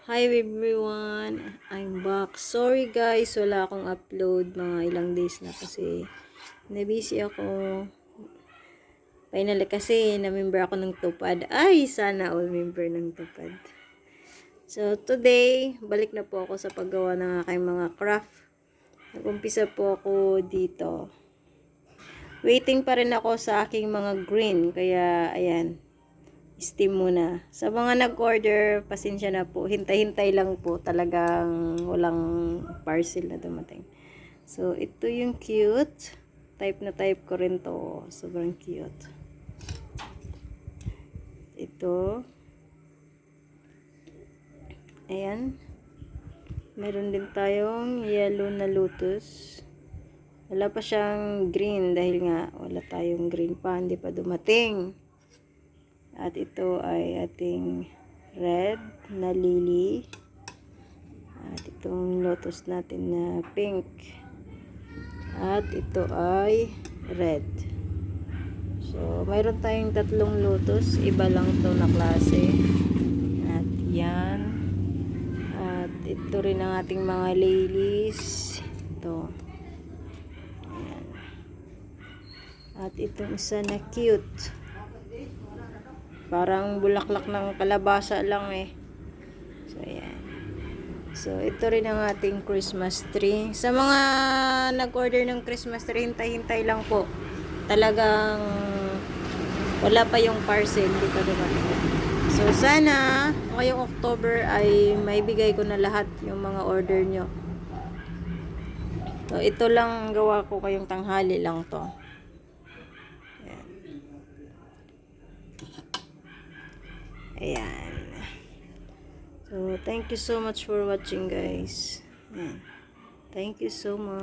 Hi everyone, I'm back. Sorry guys, wala akong upload mga ilang days na kasi nabusy ako. Finally kasi na-member ako ng Tupad. Ay, sana all member ng Tupad. So today, balik na po ako sa paggawa ng aking mga craft. Nag-umpisa po ako dito. Waiting pa rin ako sa aking mga green, kaya ayan. Steam muna. Sa mga nag-order, pasensya na po. Hintay-hintay lang po. Talagang walang parcel na dumating. So, ito yung cute. Type na type ko rin to. Sobrang cute. Ito. Ayan. Meron din tayong yellow na lotus. Wala pa siyang green dahil nga wala tayong green pa. Hindi pa dumating. At ito ay ating red na lily. At itong lotus natin na pink. At ito ay red. So, mayroon tayong tatlong lotus. Iba lang to na klase. At yan. At ito rin ang ating mga lilies. Ito. Ayan. At itong isa na cute. Parang bulaklak ng kalabasa lang eh. So, ayan. So, ito rin ang ating Christmas tree. Sa mga nag-order ng Christmas tree, hintay-hintay lang po. Talagang wala pa yung parcel. Hindi pa dumating. So, sana ngayong October ay maibigay ko na lahat yung mga order nyo. So, ito lang gawa ko kayong tanghali lang to. Ayan. So, thank you so much for watching, guys. Ayan. Thank you so much.